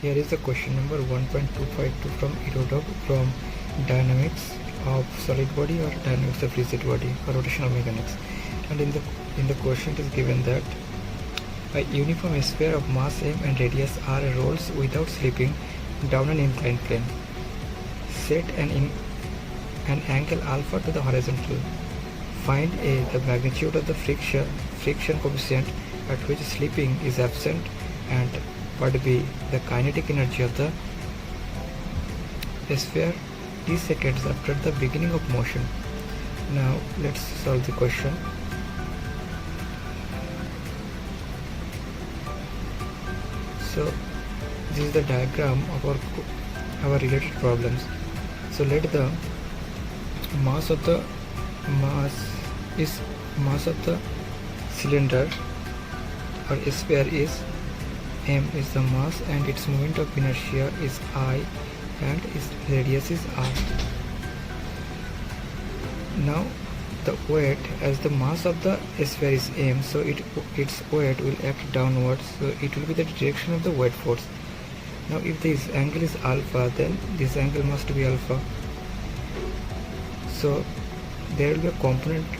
Here is the question number 1.252 from Irodov from Dynamics of Solid Body or Dynamics of Rigid Body or Rotational Mechanics. And in the question it is given that a uniform sphere of mass m and radius r rolls without slipping down an inclined plane. Set an angle alpha to the horizontal. Find A, the magnitude of the friction coefficient at which slipping is absent, and part B, the kinetic energy of the sphere t seconds after the beginning of motion. Now let's solve the question. So this is the diagram of our related problems. So let the mass of the cylinder or sphere is m is the mass and its moment of inertia is I and its radius is r. Now the weight, as the mass of the sphere is m, so its weight will act downwards, so it will be the direction of the weight force. Now if this angle is alpha, then this angle must be alpha. So there will be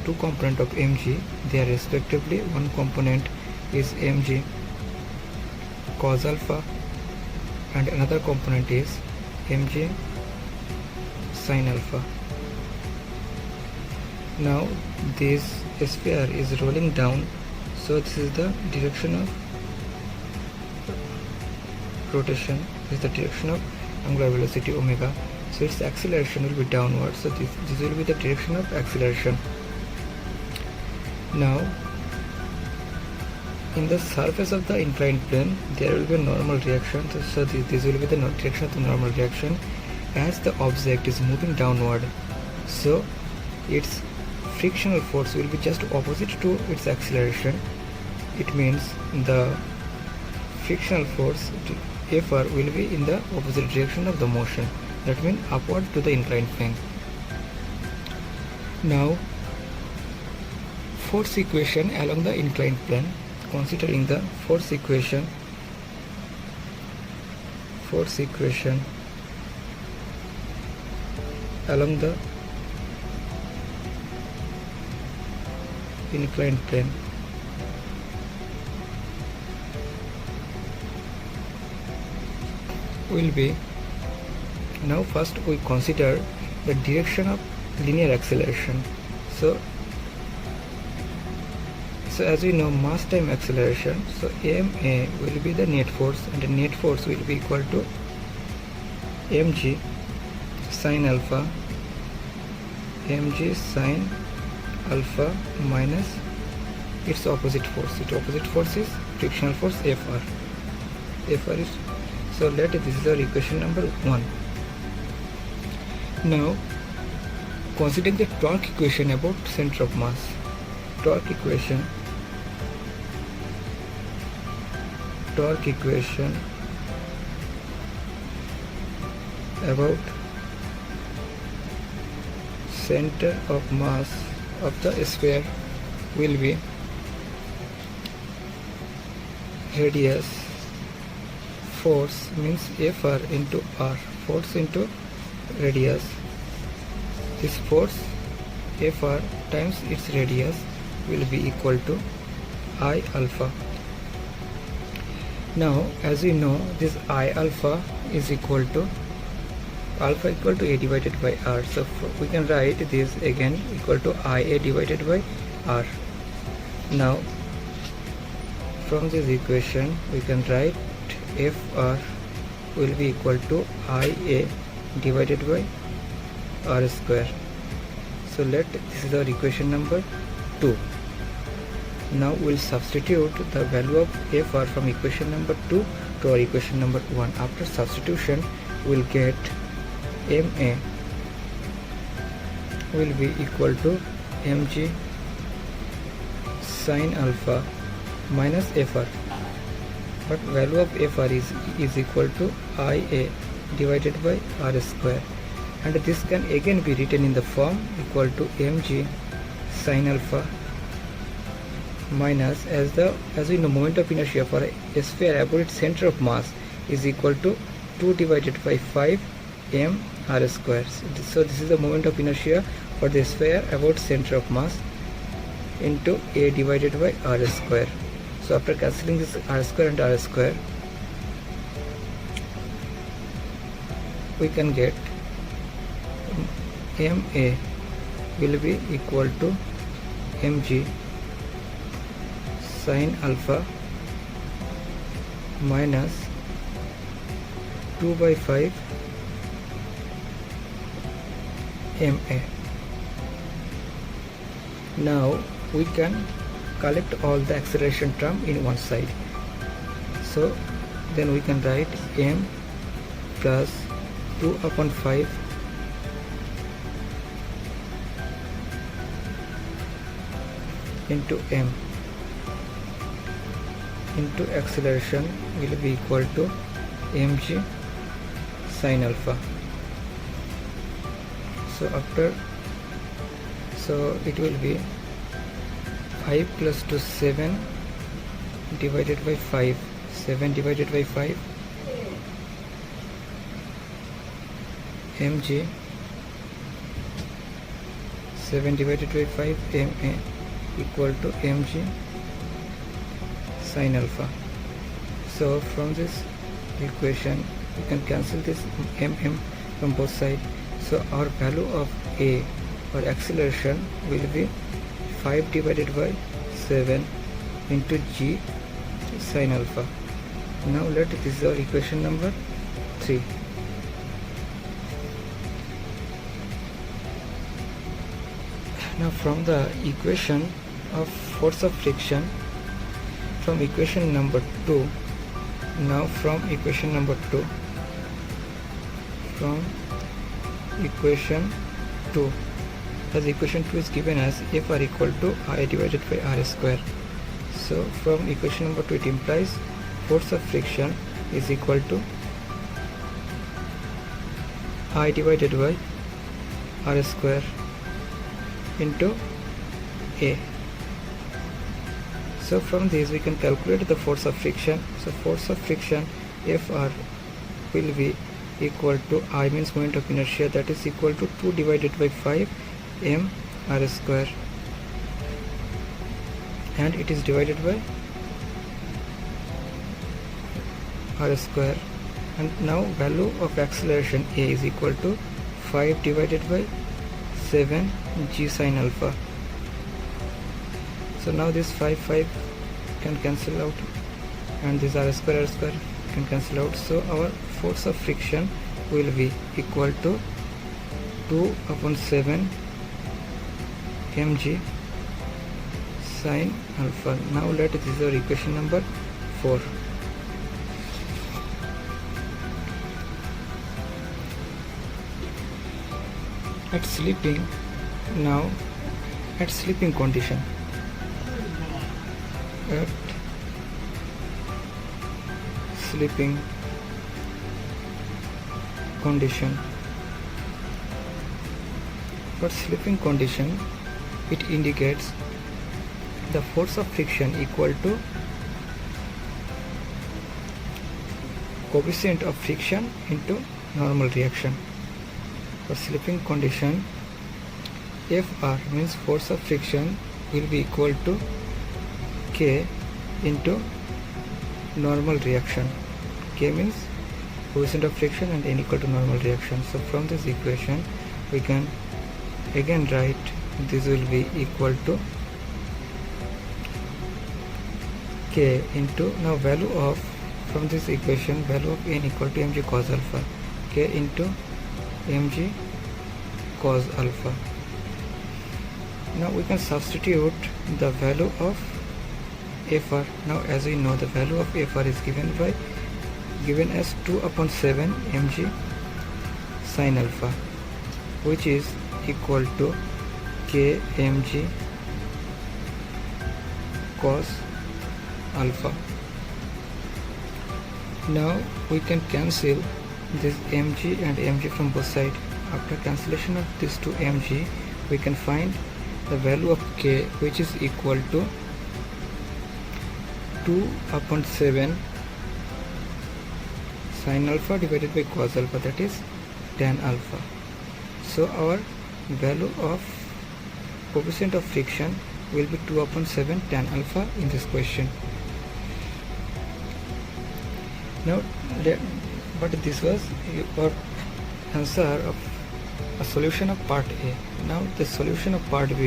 two component of mg. They are respectively, one component is mg cos alpha and another component is mg sin alpha. Now this sphere is rolling down, so this is the direction of rotation, this is the direction of angular velocity omega, so its acceleration will be downward, so this will be the direction of acceleration. Now in the surface of the inclined plane there will be a normal reaction, so this will be the direction of the normal reaction as the object is moving downward, so its frictional force will be just opposite to its acceleration. It means the frictional force Fr will be in the opposite direction of the motion, that means upward to the inclined plane. Now force equation along the inclined plane. Considering the force equation along the inclined plane, will be, now first we consider the direction of linear acceleration. So as we know, mass time acceleration, so ma will be the net force, and the net force will be equal to mg sin alpha minus its opposite force. Its opposite force is frictional force Fr is, so this is our equation number 1. Now considering the torque equation about center of mass. Torque equation about center of mass of the sphere will be radius force means Fr into r, force into radius. This force Fr times its radius will be equal to I alpha. Now as we know, this I alpha is equal to A divided by r, so we can write this again equal to Ia divided by r. Now from this equation we can write Fr will be equal to Ia divided by r square. So this is our equation number 2. Now we'll substitute the value of Fr from equation number 2 to our equation number 1. After substitution we'll get ma will be equal to mg sin alpha minus Fr, but value of Fr is equal to Ia divided by r square, and this can again be written in the form equal to mg sin alpha minus, as we know, moment of inertia for a sphere about its center of mass is equal to 2 divided by 5 m r square. So this is the moment of inertia for the sphere about center of mass into a divided by r square. So after cancelling this r square and r square, we can get ma will be equal to mg sin alpha minus 2 by 5 ma. Now we can collect all the acceleration term in one side. So then we can write m plus 2 upon 5 into m into acceleration will be equal to mg sin alpha. So it will be 5 plus 2 7 divided by 5, 7 divided by 5 mg, 7 divided by 5 ma equal to mg sin alpha. So from this equation we can cancel this mm from both sides. So our value of a or acceleration will be 5 divided by 7 into g sin alpha. Now this is our equation number 3. Now from the equation of force of friction, from equation number 2, from equation 2, as equation 2 is given as Fr equal to I divided by R square. So from equation number 2 it implies force of friction is equal to I divided by R square into A. So from this we can calculate the force of friction. So force of friction Fr will be equal to I means moment of inertia, that is equal to 2 divided by 5 m r square, and it is divided by r square. And now value of acceleration A is equal to 5 divided by 7 g sin alpha. So now this 5 can cancel out, and this r square can cancel out. So our force of friction will be equal to 2 upon 7 mg sin alpha. Now this is our equation number 4. At slipping condition, for slipping condition, it indicates the force of friction equal to coefficient of friction into normal reaction. For slipping condition, Fr means force of friction will be equal to K into normal reaction. K means coefficient of friction and N equal to normal reaction. So from this equation we can again write this will be equal to K into, now value of, from this equation value of N equal to mg cos alpha, K into mg cos alpha. Now we can substitute the value of Fr. Now as we know, the value of Fr is given as 2 upon 7 mg sin alpha, which is equal to K mg cos alpha. Now we can cancel this mg and mg from both sides. After cancellation of this 2 mg, we can find the value of K, which is equal to 2 upon 7 sine alpha divided by cos alpha, that is tan alpha. So our value of coefficient of friction will be 2/7 tan alpha in this question. Now but this was your answer of a solution of part A. Now the solution of part B.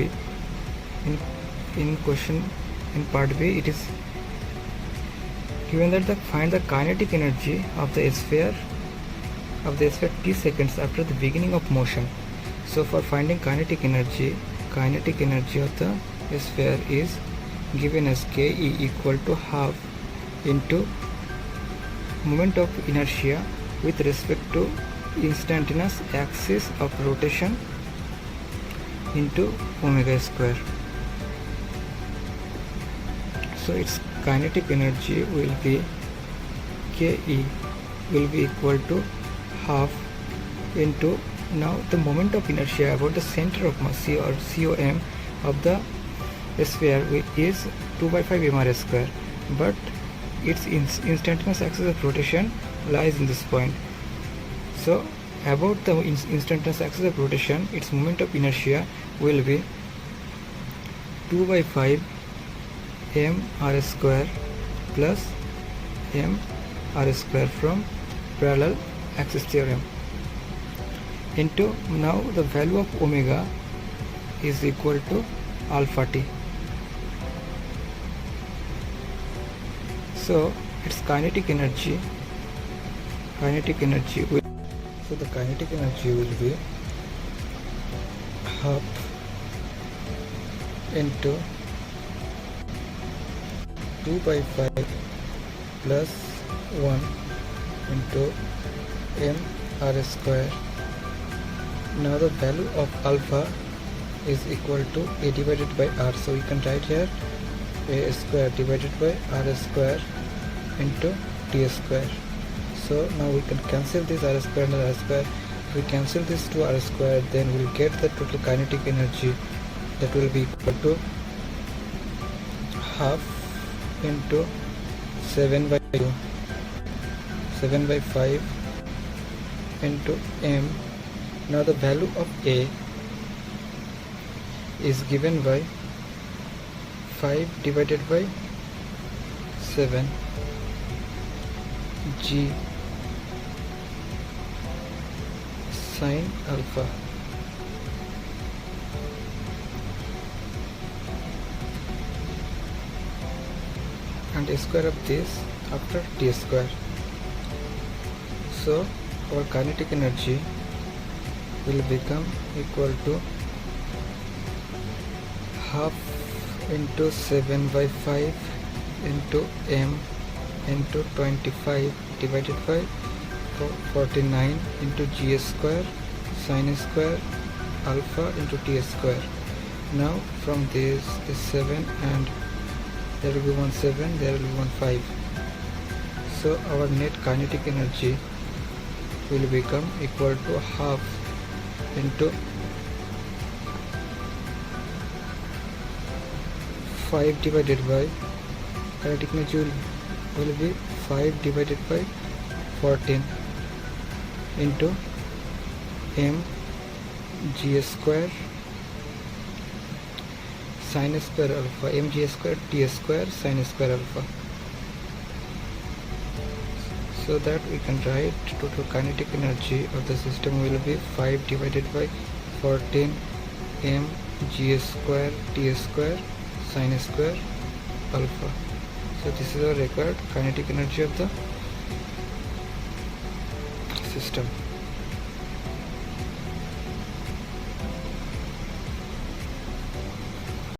In part B, it is given that find the kinetic energy of the sphere t seconds after the beginning of motion. So for finding kinetic energy of the sphere is given as Ke equal to half into moment of inertia with respect to instantaneous axis of rotation into omega square. So its kinetic energy will be Ke will be equal to half into, now the moment of inertia about the center of mass or COM of the sphere is 2/5 mr square, but its instantaneous axis of rotation lies in this point. So about the instantaneous axis of rotation, its moment of inertia will be 2/5 mr square plus mr square from parallel axis theorem into, now the value of omega is equal to alpha t. So its kinetic energy will, so the kinetic energy will be half into 2/5 plus 1 into mr square. Now the value of alpha is equal to a divided by r, so we can write here a square divided by r square into t square. So now we can cancel this r square and r square. If we cancel this to r square, then we will get the total kinetic energy, that will be equal to half into 7/5 into m. Now the value of A is given by 5 divided by 7 g sine alpha. And a square of this after t square. So our kinetic energy will become equal to half into 7/5 into m into 25 divided by 49 into g square sine square alpha into t square. Now from this is 7 and there will be 1 7, there will be 1 5. So our net kinetic energy will become equal to half into 5 divided by, kinetic energy will be 5 divided by 14 into m g square sine square alpha, mg square t square sine square alpha. So that we can write total kinetic energy of the system will be 5 divided by 14 m g square t square sine square alpha. So this is our required kinetic energy of the system.